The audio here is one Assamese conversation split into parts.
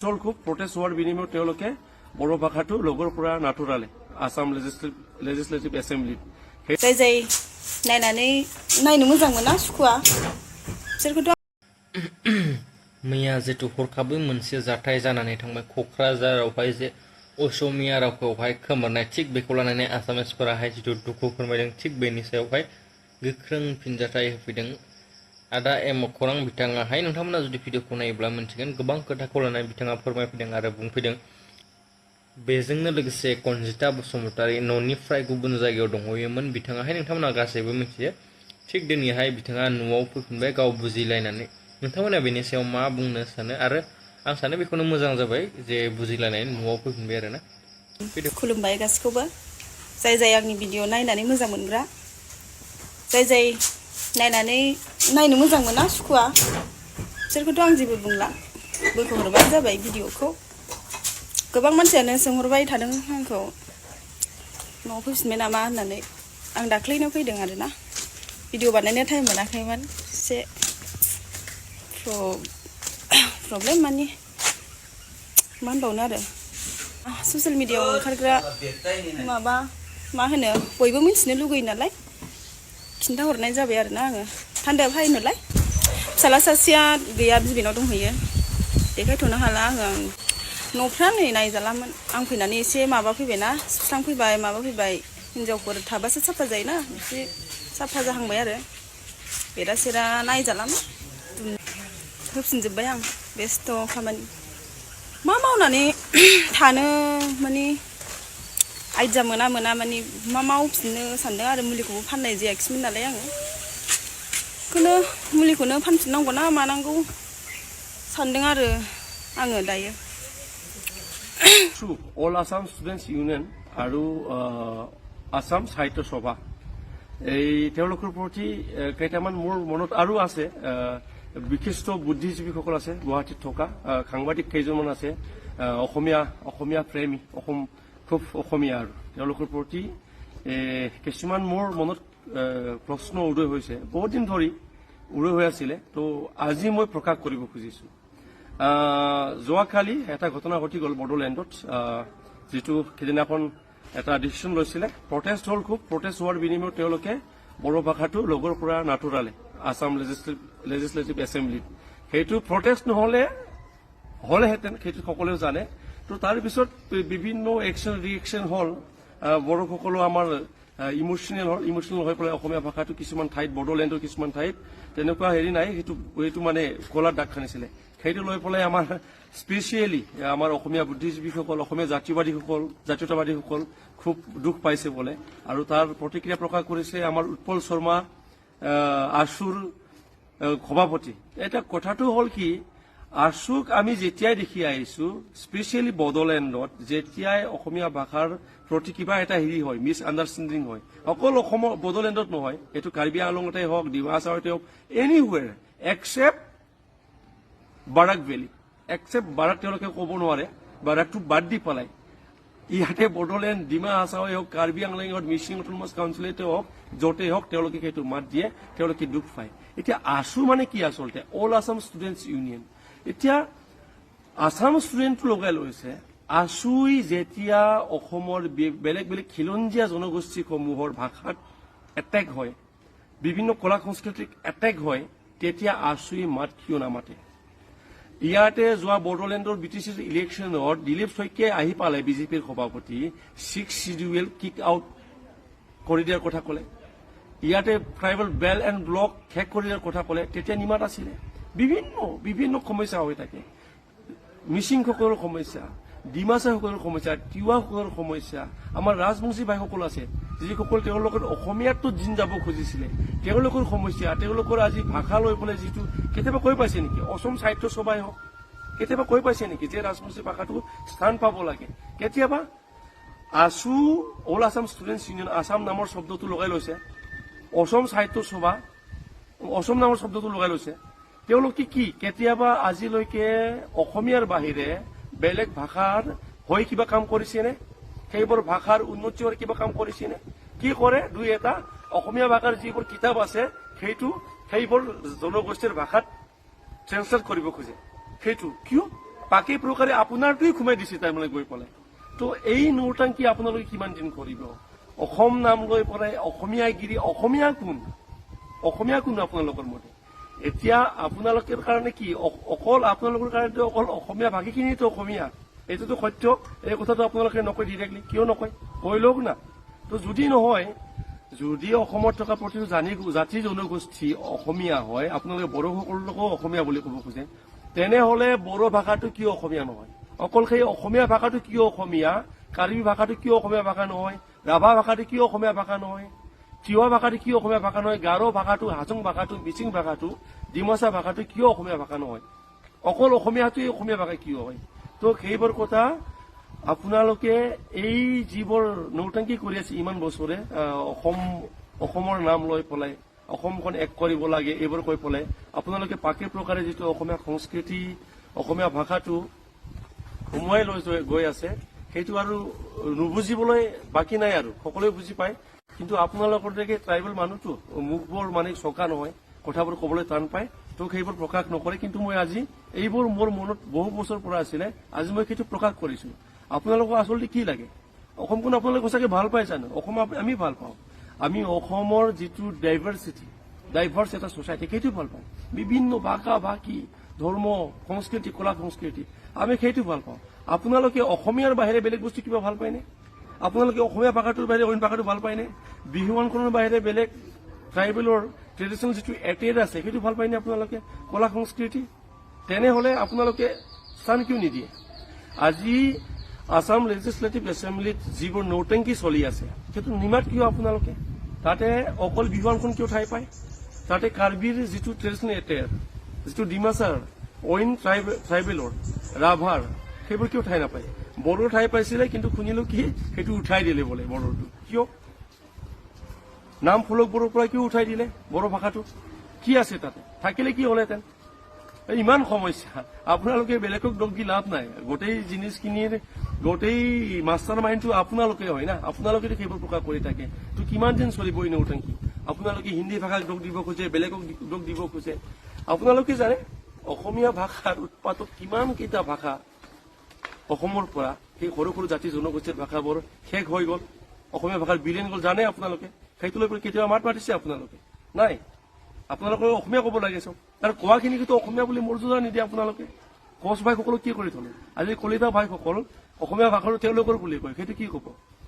খুব প্ৰটেষ্ট হোৱাৰ বিনিময়ত তেওঁলোকে বড়ো ভাষাটো লগৰ পৰা নাটৰালে আসাম লেজিসলেটিভ এছেম্বলিত जाय जाय नायनानै नायनो मोजां मोना सुखुवा बिसोरखौथ' मैया जितु हरखाबै मोनसे जाथाय जानानै थांबाय क'क्राझारावहाय जे असमिया रावखौहाय खोमानाय थिग बेखौ लानानै आसामिसफोराहाय जितु दुखु फोरमायदों थिग बेनि सायावहाय गोख्रों फिनजाथाय होफैदों आदा एम खौरां बिथाङाहाय नोंथांमोना जुदि भिडिअखौ नायोब्ला मोनथिगोन गोबां खोथाखौ लानानै बिथाङा फोरमायफैदों आरो बुंफैदों बेजोंनो लोगोसे कनजिता बसुमतारी न'निफ्राय गुबुन जायगायाव दंहैयोमोन बिथाङाहाय नोंथांमोना गासैबो मिथियो थिग दिनैहाय बिथाङा न'आव फैफिनबाय गाव बुजिलायनानै नोंथांमोना बेनि सायाव मा बुंनो सानो आरो आं सानो बेखौनो मोजां जाबाय जे बुजिलायनानै न'आव फैफिनबाय आरोना खुलुमबाय गासैखौबो जाय जाय आंनि भिडिअ नायनानै मोजां मोनग्रा जाय जाय नायनानै नायनो मोजां मोना सुखुवा बिसोरखौथ' आं जेबो बुंला बोखोहरबानो जाबाय भिडिअखौ गोबां मानसियानो सोंहरबाय थादों आंखौ न'आव फैफिनबाय नामा होननानै आं दाख्लैनो फैदों आरोना भिडिअ बानायनो टाइम मोनाखैमोन एसे प्रब्लेम माने मा होनबावनो आरो ससियेल मिडियायाव ओंखारग्रा माबा मा होनो बयबो मिथिनो लुगैयो नालाय खिन्थाहरनाय जाबाय आरोना आङो थान्दाया फायो नालाय फिसाला सासेया गैया बिबैनाव दंहैयो देखायथ'नो हाला आङो न'फ्रा नै नायजालामोन आं फैनानै एसे माबा फैबायना सुस्रांफैबाय माबा फैबाय हिनजावफोर थाबासो साफा जायोना एसे साफा जाहांबाय आरो बेरा सेरा नायजालामोन होफिनजोब्बाय आं बेस्थ' खामानि मा मावनानै थानो माने आइडिया मोना माने मा मावफिननो सानदों आरो मुलिखौबो फाननाय जायाखैमोन नालाय आङो बेखौनो मुलिखौनो फानफिननांगौ ना मानांगौ सानदों आरो आङो दायो অল আসাম ষ্টুডেণ্টছ ইউনিয়ন আৰু আসাম সাহিত্য সভা এই তেওঁলোকৰ প্ৰতি কেইটামান মোৰ মনত আৰু আছে বিশিষ্ট বুদ্ধিজীৱীসকল আছে গুৱাহাটীত থকা সাংবাদিক কেইজনমান আছে অসমীয়া প্ৰেমী খুব অসমীয়া আৰু তেওঁলোকৰ প্ৰতি কিছুমান মোৰ মনত প্ৰশ্ন উদয় হৈছে বহুত দিন ধৰি উদয় হৈ আছিলে তো আজি মই প্ৰকাশ কৰিব খুজিছো যোৱাকালি এটা ঘটনা ঘটি গ'ল বড়োলেণ্ডত যিটো সেইদিনাখন এটা ডিচিশ্যন লৈছিলে প্ৰটেষ্ট হ'ল খুব প্ৰটেষ্ট হোৱাৰ বিনিময়ত তেওঁলোকে বড়ো ভাষাটো লগৰ পৰা নাটৰালে আসাম লেজিসলেটিভ এছেম্বলিত সেইটো প্ৰটেষ্ট হ'লেহেঁতেন সেইটো সকলোৱে জানে তো তাৰপিছত বিভিন্ন একশ্যন ৰিয়েকশ্যন হ'ল বড়োসকলো আমাৰ ইমোচনেল হৈ পেলাই অসমীয়া ভাষাটো কিছুমান ঠাইত বড়োলেণ্ডৰ কিছুমান ঠাইত তেনেকুৱা হেৰি নাই সেইটো মানে কলাৰ দাগ খানিছিলে সেইটো লৈ পেলাই আমাৰ স্পেচিয়েলি আমাৰ অসমীয়া বুদ্ধিজীৱীসকল অসমীয়া জাতীয়তাবাদীসকল খুব দুখ পাইছে বোলে আৰু তাৰ প্ৰতিক্ৰিয়া প্ৰকাশ কৰিছে আমাৰ উৎপল শৰ্মা আশুৰ সভাপতি এটা কথাটো হ'ল কি আশুক আমি যেতিয়াই দেখি আহিছো স্পেচিয়েলি বড়োলেণ্ডত যেতিয়াই অসমীয়া ভাষাৰ প্ৰতি কিবা এটা হেৰি হয় মিছ আণ্ডাৰষ্টেণ্ডিং হয় অকল অসমৰ বড়োলেণ্ডত নহয় এইটো কাৰ্বি আংলঙতে হওক ডিমাহাছাওতে হওক anywhere except Barak valley except Barak তেওঁলোকে ক'ব নোৱাৰে বাৰাকটো বাদ দি পেলাই ইয়াতে বড়োলেণ্ড ডিমা হাছাওৱে হওক কাৰ্বি আংলঙত মিচিং অট'নমাছ কাউন্সিলতে হওক য'তে হওক তেওঁলোকে সেইটো মাত দিয়ে তেওঁলোকে দুখ পায় এতিয়া আছু মানে কি আচলতে অল আছাম ষ্টুডেণ্টছ ইউনিয়ন এতিয়া আছাম ষ্টুডেণ্টটো লগাই লৈছে আছুই যেতিয়া অসমৰ বেলেগ খিলঞ্জীয়া জনগোষ্ঠীসমূহৰ ভাষাত এটেক হয় বিভিন্ন কলা সংস্কৃতিক এটেক হয় তেতিয়া আছুই মাত কিয় নামাতে ইয়াতে যোৱা বড়োলেণ্ডৰ বিটিচিৰ ইলেকশ্যনত দিলীপ শইকীয়াই আহি পালে বিজেপিৰ সভাপতি 6 শিডিউল কিক আউট কৰি দিয়াৰ কথা ক'লে ইয়াতে ট্ৰাইবেল বেল এণ্ড ব্লক শেষ কৰি দিয়াৰ কথা ক'লে তেতিয়া নিমাত আছিলে বিভিন্ন সমস্যা হৈ থাকে মিচিংসকলৰ সমস্যা ডিমাছাসকলৰ সমস্যা তিৱাসকলৰ সমস্যা আমাৰ ৰাজবংশী ভাইসকল আছে যিসকল তেওঁলোকৰ অসমীয়াতো দিন যাব খুজিছিলে তেওঁলোকৰ সমস্যা তেওঁলোকৰ আজি ভাষা লৈ পেলাই যিটো কেতিয়াবা কৈ পাইছে নেকি অসম সাহিত্য সভাই হওক কেতিয়াবা কৈ পাইছে নেকি যে ৰাজবংশী ভাষাটো স্থান পাব লাগে কেতিয়াবা AASU all Assam students union Assam নামৰ শব্দটো লগাই লৈছে অসম সাহিত্য সভা অসম নামৰ শব্দটো লগাই লৈছে তেওঁলোকে কি কেতিয়াবা আজিলৈকে অসমীয়াৰ বাহিৰে বেলেগ ভাষাৰ হৈ কিবা কাম কৰিছেনে সেইবোৰ ভাষাৰ উন্নতি হোৱাৰ কিবা কাম কৰিছেনে কি কৰে দুই এটা অসমীয়া ভাষাৰ যিবোৰ কিতাপ আছে সেইবোৰ জনগোষ্ঠীৰ ভাষাত ট্ৰেন্সলেট কৰিব খোজে সেইটো কিয় পাকে প্ৰকাৰে আপোনাৰটোৱে সোমাই দিছে তাৰমানে গৈ পেলাই তো এই নৌটাংকি আপোনালোকে কিমান দিন কৰিব অসম নাম লৈ পেলাই অসমীয়াগিৰি অসমীয়া কোন আপোনালোকৰ মতে এতিয়া আপোনালোকৰ কাৰণে কি অকল আপোনালোকৰ কাৰণে অকল অসমীয়া ভাষীখিনিতো অসমীয়া এইটোতো সত্য এই কথাটো আপোনালোকে নকয় ডিৰেক্টলি কিয় নকয় কৈ লওক না তো যদি নহয় যদি অসমত থকা প্ৰতিটো জাতি জনগোষ্ঠী অসমীয়া হয় আপোনালোকে বড়োসকলকো অসমীয়া বুলি ক'ব খোজে তেনেহলে বড়ো ভাষাটো কিয় অসমীয়া নহয় অকল সেই অসমীয়া ভাষাটো কিয় অসমীয়া কাৰ্বি ভাষাটো কিয় অসমীয়া ভাষা নহয় ৰাভা ভাষাটো কিয় অসমীয়া ভাষা নহয় তিৱা ভাষাটো কিয় অসমীয়া ভাষা নহয় গাৰো ভাষাটো হাজং ভাষাটো মিচিং ভাষাটো ডিমাচা ভাষাটো কিয় অসমীয়া ভাষা নহয় অকল অসমীয়াটোৱে অসমীয়া ভাষা কিয় হয় তো সেইবোৰ কথা আপোনালোকে এই যিবোৰ নৌটাংকি কৰি আছে ইমান বছৰে অসমৰ নাম লৈ পেলাই অসমখন এক কৰিব লাগে এইবোৰ কৈ পেলাই আপোনালোকে পাকে প্ৰকাৰে যিটো অসমীয়া সংস্কৃতি অসমীয়া ভাষাটো সোমোৱাই লৈ গৈ আছে সেইটো আৰু নুবুজিবলৈ বাকী নাই আৰু সকলোৱে বুজি পায় কিন্তু আপোনালোকৰ দৰে ট্ৰাইবেল মানুহটো মুখবোৰ মানে চকা নহয় কথাবোৰ ক'বলৈ টান পায় তো সেইবোৰ প্ৰকাশ নকৰে কিন্তু মই আজি এইবোৰ মোৰ মনত বহু বছৰ পৰা আছিলে আজি মই সেইটো প্ৰকাশ কৰিছো আপোনালোকক আচলতে কি লাগে অসমখন আপোনালোকে সঁচাকে ভাল পাই জানো অসম আমি ভাল পাওঁ আমি অসমৰ যিটো ডাইভাৰ্ছ এটা ছ'চাইটি সেইটো ভাল পাওঁ বিভিন্ন ভাষা ভাষী ধৰ্ম সংস্কৃতি কলা সংস্কৃতি আমি সেইটো ভাল পাওঁ আপোনালোকে অসমীয়াৰ বাহিৰে বেলেগ বস্তু কিবা ভাল পায়নে আপোনালোকে অসমীয়া ভাষাটোৰ বাহিৰে অইন ভাষাটো ভাল পায়নে বিহুৱানখনৰ বাহিৰে বেলেগ ট্ৰাইবেলৰ ট্ৰেডিশ্যনেল যিটো এটেড আছে সেইটো ভাল পায়নে আপোনালোকে কলা সংস্কৃতি তেনেহলে আপোনালোকে স্থান কিয় নিদিয়ে আজি আসাম লেজিসলেটিভ এছেম্বলিত যিবোৰ নৌটাংকি চলি আছে সেইটো নিমাত কিয় আপোনালোকে তাতে অকল বিহুৱানখন কিয় ঠাই পায় তাতে কাৰ্বিৰ যিটো ট্ৰেডিশ্যনেল এটেড যিটো ডিমাচাৰ অইন ট্ৰাইবেলৰ ৰাভাৰ সেইবোৰ কিয় ঠাই নাপায় বড়োৰ ঠাই পাইছিলে কিন্তু শুনিলো কি সেইটো উঠাই দিলে বোলে বড়োটো কিয় নাম ফলক বড়োৰ পৰা কিয় উঠাই দিলে বড়ো ভাষাটো কি আছে তাতে থাকিলে কি হলেহেঁতেন ইমান সমস্যা আপোনালোকে বেলেগক দোষ দি লাভ নাই গোটেই জিনিসখিনিৰ গোটেই মাষ্টাৰ মাইণ্ডটো আপোনালোকে হয় না আপোনালোকে সেইবোৰ প্ৰকাশ কৰি থাকে তো কিমান দিন চলিব এই নৌটাংকি আপোনালোকে হিন্দী ভাষাক দোষ দিব খোজে বেলেগক দোষ দিব খোজে আপোনালোকে জানে অসমীয়া ভাষাৰ উৎপাদক কিমান কেইটা ভাষা অসমৰ পৰা সেই সৰু সৰু জাতি জনগোষ্ঠীৰ ভাষাবোৰ শেষ হৈ গ'ল অসমীয়া ভাষাৰ বিলীন গ'ল জানে আপোনালোকে সেইটো লৈ কেতিয়াবা মাত মাতিছে আপোনালোকে নাই আপোনালোকে অসমীয়া ক'ব লাগে চব আৰু কোৱাখিনিতো অসমীয়া বুলি মৰ্যাদা নিদিয়ে আপোনালোকে কোচ ভাইসকলক কি কৰি থলে আজি কলিতা ভাইসকল অসমীয়া ভাষাটো তেওঁলোকৰ বুলি কয় সেইটো কি ক'ব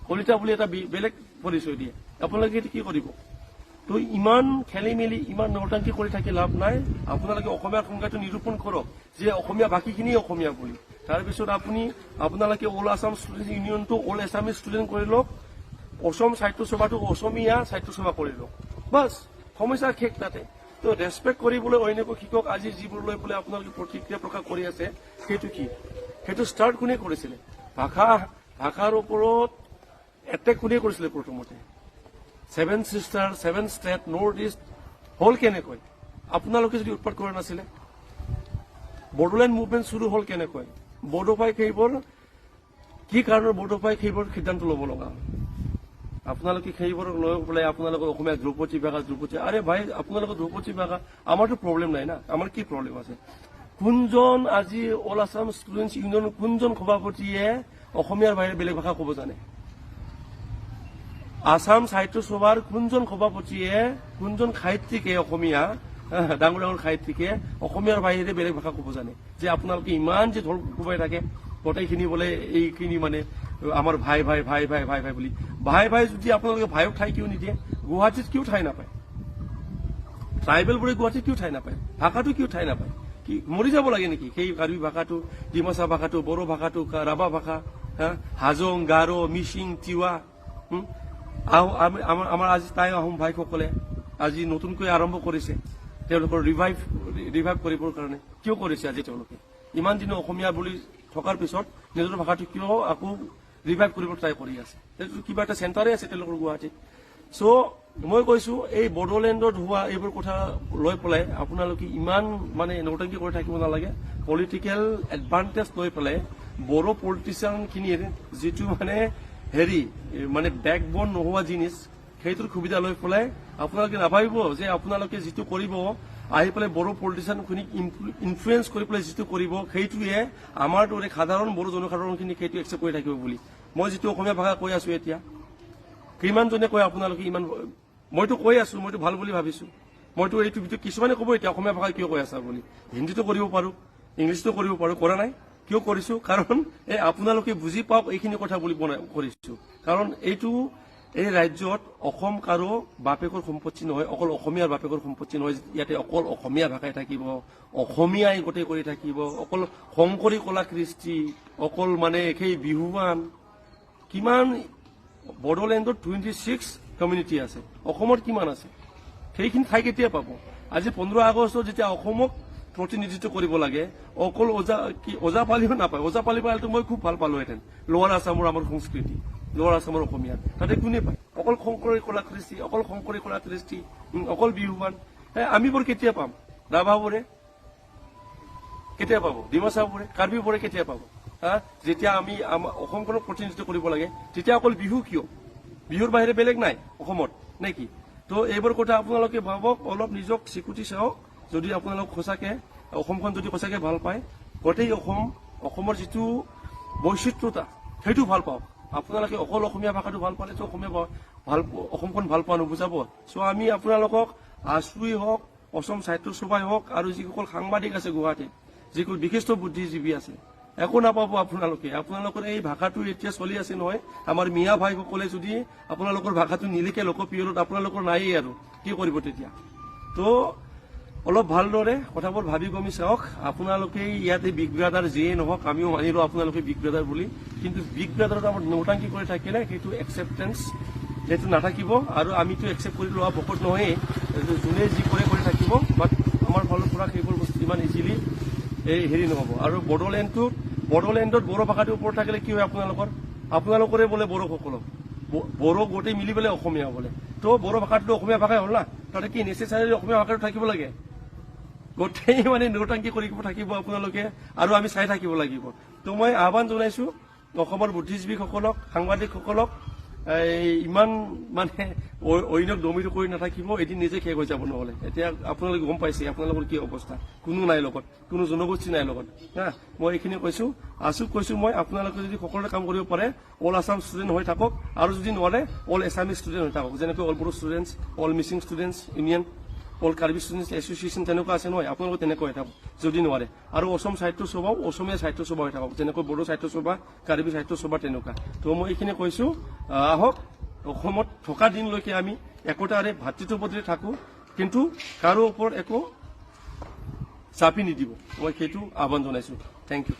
কলিতা বুলি এটা বেলেগ পৰিচয় দিয়ে আপোনালোকে সেইটো কি কৰিব তো ইমান খেলি মেলি ইমান নৌটাংকি কৰি থাকি লাভ নাই আপোনালোকে অসমীয়া সংজ্ঞাটো নিৰূপণ কৰক যে অসমীয়া বাকীখিনি অসমীয়া বুলি তাৰপিছত আপোনালোকে অল আছাম ষ্টুডেণ্ট ইউনিয়নটো অল এছামিজ ষ্টুডেণ্ট কৰি লওক অসম সাহিত্য সভাটো অসমীয়া সাহিত্য সভা কৰি লওক বাছ সমস্যা শেষ তাতে তো ৰেছপেক্ট কৰিবলৈ অন্যকো শিকক আজি যিবোৰ লৈ পেলাই আপোনালোকে প্ৰতিক্ৰিয়া প্ৰকাশ কৰি আছে সেইটো কি সেইটো ষ্টাৰ্ট কোনে কৰিছিলে ভাষাৰ ওপৰত এটেক কোনে কৰিছিলে প্ৰথমতে 7 সিষ্টাৰ 7 ষ্টেট নৰ্থ ইষ্ট হল কেনেকৈ আপোনালোকে যদি উৎপাত কৰা নাছিলে বড়োলেণ্ড মুভমেণ্ট শুৰু হল কেনেকৈ বড়োফাই সেইবোৰ কি কাৰণত বড়োফাই সেইবোৰ সিদ্ধান্ত ল'ব লগা আপোনালোকে সেইবোৰক লৈ পেলাই আপোনালোকৰ অসমীয়া ধ্ৰুপদী ভাষা আৰে ভাই আপোনালোকৰ ধ্ৰুপদী ভাষা আমাৰতো প্ৰব্লেম নাই না আমাৰ কি প্ৰব্লেম আছে কোনজন আজি অল আছাম ষ্টুডেণ্টছ ইউনিয়ন কোনজন সভাপতিয়ে অসমীয়াৰ বাহিৰে বেলেগ ভাষা ক'ব জানে আসাম সাহিত্য সভাৰ কোনজন সভাপতিয়ে কোনজন সাহিত্যিকে অসমীয়া ডাঙৰ ডাঙৰ সাহিত্যিকে অসমীয়াৰ বাহিৰে বেলেগ ভাষা ক'ব জানে যে আপোনালোকে ইমান যে ঢোল কোবাই থাকে গোটেইখিনি বোলে এইখিনি মানে আমাৰ ভাই ভাই ভাই ভাই ভাই ভাই বুলি ভাই যদি আপোনালোকে ভাইক ঠাই কিয় নিদিয়ে গুৱাহাটীত কিয় ঠাই নাপায় ট্ৰাইবেলবোৰে গুৱাহাটীত কিয় ঠাই নাপায় ভাষাটো কিয় ঠাই নাপায় কি মৰি যাব লাগে নেকি সেই কাৰ্বি ভাষাটো ডিমাচা ভাষাটো বড়ো ভাষাটো ৰাভা ভাষা হাজং গাৰো মিচিং তিৱা আমাৰ আজি টাই আহোম ভাইসকলে আজি নতুনকৈ আৰম্ভ কৰিছে তেওঁলোকৰ ৰিভাইভ কৰিবৰ কাৰণে কিয় কৰিছে আজি তেওঁলোকে ইমান দিনে অসমীয়া বুলি থকাৰ পিছত নিজৰ ভাষাটো কিয় আকৌ ৰিভাইভ কৰিব ট্ৰাই কৰি আছে কিবা এটা চেণ্টাৰে আছে তেওঁলোকৰ গুৱাহাটীত চ' মই কৈছো এই বড়োলেণ্ডত হোৱা এইবোৰ কথা লৈ পেলাই আপোনালোকে ইমান মানে নৌটাংকি কৰি থাকিব নালাগে পলিটিকেল এডভান্টেজ লৈ পেলাই বড়ো পলিটিচিয়ানখিনিৰ যিটো মানে বেকবোন নোহোৱা জিনিস সেইটোৰ সুবিধা লৈ পেলাই আপোনালোকে নাভাবিব যে আপোনালোকে যিটো কৰিব আহি পেলাই বড়ো পলিটিচিয়ানখিনিক ইনফ্লুৱেঞ্চ কৰি পেলাই যিটো কৰিব সেইটোৱে আমাৰ দৰে সাধাৰণ বড়ো জনসাধাৰণখিনিক সেইটো একচেপ্ট কৰি থাকিব বুলি মই যিটো অসমীয়া ভাষা কৈ আছো এতিয়া কিমানজনে কয় আপোনালোকে ইমান মইতো কৈ আছো মইতো ভাল বুলি ভাবিছো মইতো এইটো কিছুমানে ক'ব এতিয়া অসমীয়া ভাষা কিয় কৈ আছা বুলি হিন্দীতো কৰিব পাৰো ইংলিছতো কৰিব পাৰো কৰা নাই কিয় কৰিছো কাৰণ এই আপোনালোকে বুজি পাওক এইখিনি কথা বুলি কৰিছো কাৰণ এইটো এই ৰাজ্যত অসম কাৰো বাপেকৰ সম্পত্তি নহয় অকল অসমীয়াৰ বাপেকৰ সম্পত্তি নহয় ইয়াতে অকল অসমীয়া ভাষাই থাকিব অসমীয়াই গোটেই কৰি থাকিব অকল শংকৰী কলা কৃষ্টি অকল মানে সেই বিহুৱান কিমান বড়োলেণ্ডত 26 কমিউনিটি আছে অসমত কিমান আছে সেইখিনি ঠাই কেতিয়া পাব আজি 15 আগষ্টত যেতিয়া অসমক প্ৰতিনিধিত্ব কৰিব লাগে অকল ওজাপালিও নাপায় ওজাপালি পালেতো মই খুব ভাল পালোহেঁতেন লোৱাৰ আছামৰ আমাৰ সংস্কৃতি লোৱাৰ আছামৰ অসমীয়া তাতে কোনে পায় অকল শংকৰী কলা কৃষ্টি অকল শংকৰী কলা কৃষ্টি অকল বিহুৱান আমিবোৰ কেতিয়া পাম ৰাভাবোৰে কেতিয়া পাব ডিমাচাবোৰে কাৰ্বিবোৰে কেতিয়া পাব যেতিয়া আমি অসমখনক প্ৰতিনিধিত্ব কৰিব লাগে তেতিয়া অকল বিহু কিয় বিহুৰ বাহিৰে বেলেগ নাই অসমত নেকি তো এইবোৰ কথা আপোনালোকে ভাবক অলপ নিজক স্বীকৃতি চাওক যদি আপোনালোক সঁচাকে অসমখন যদি সঁচাকে ভাল পায় গোটেই অসমৰ যিটো বৈচিত্ৰতা সেইটো ভাল পাওক আপোনালোকে অকল অসমীয়া ভাষাটো ভাল পালেতো অসমখন ভাল পোৱা নুবুজাব চ' আমি আপোনালোকক আছুই হওক অসম সাহিত্য সভাই হওক আৰু যিসকল সাংবাদিক আছে গুৱাহাটীত যিসকল বিশিষ্ট বুদ্ধিজীৱী আছে একো নাপাব আপোনালোকৰ এই ভাষাটো এতিয়া চলি আছে নহয় আমাৰ মিয়া ভাইসকলে যদি আপোনালোকৰ ভাষাটো নিলিখে লোকপ্ৰিয়ত আপোনালোকৰ নায়েই আৰু কি কৰিব তেতিয়া তো অলপ ভালদৰে কথাবোৰ ভাবি গমি চাওক আপোনালোকে ইয়াতে বিগ ব্ৰাদাৰ যিয়ে নহওক আমিও মানিলো আপোনালোকে বিগ ব্ৰাদাৰ বুলি কিন্তু বিগ ব্ৰাদাৰত আমাৰ নৌটাংকি কৰি থাকিলে সেইটো একচেপ্টেঞ্চ সেইটো নাথাকিব আৰু আমিতো একচেপ্ট কৰি লোৱা ভকত নহয়েই যোনে যি কৰি থাকিব বাট আমাৰ ফালৰ পৰা সেইবোৰ বস্তু ইমান ইজিলি এই হেৰি নহ'ব আৰু বড়োলেণ্ডত বড়ো ভাষাটোৰ ওপৰত থাকিলে কি হয় আপোনালোকৰে বোলে বড়োসকলক বড়ো গোটেই মিলি পেলাই অসমীয়া বোলে তো বড়ো ভাষাটোতো অসমীয়া ভাষাই হ'ল না তাতে কি নেচেচাৰী অসমীয়া ভাষাটো থাকিব লাগে গোটেই মানে নৌটাংকি কৰি থাকিব আপোনালোকে আৰু আমি চাই থাকিব লাগিব তো মই আহ্বান জনাইছো অসমৰ বুদ্ধিজীৱীসকলক সাংবাদিকসকলক ইমান মানে অন্যক দমিত কৰি নাথাকিব এদিন নিজে শেষ হৈ যাব নহ'লে এতিয়া আপোনালোকে গম পাইছে আপোনালোকৰ কি অৱস্থা কোনো নাই লগত কোনো জনগোষ্ঠী নাই লগত মই এইখিনি কৈছো মই আপোনালোকে যদি সকলোৰে কাম কৰিব পাৰে অল আছাম ষ্টুডেণ্ট হৈ থাকক আৰু যদি নোৱাৰে অল এছামিজ ষ্টুডেণ্ট হৈ থাকক যেনেকৈ all Bodo students all Mising students union all Karbi students association তেনেকুৱা আছে নহয় আপোনালোকে তেনেকৈ হৈ থাকক যদি নোৱাৰে আৰু অসম সাহিত্য সভাও অসমীয়া সাহিত্য সভা হৈ থাকক যেনেকৈ বড়ো সাহিত্য সভা কাৰ্বি সাহিত্য সভা তেনেকুৱা তো মই এইখিনি কৈছো আহক অসমত থকা দিনলৈকে আমি একোটাৰে ভাতৃত্ববোধেৰে থাকো কিন্তু কাৰো ওপৰত একো চাপি নিদিব মই সেইটো আহ্বান জনাইছো থেংক ইউ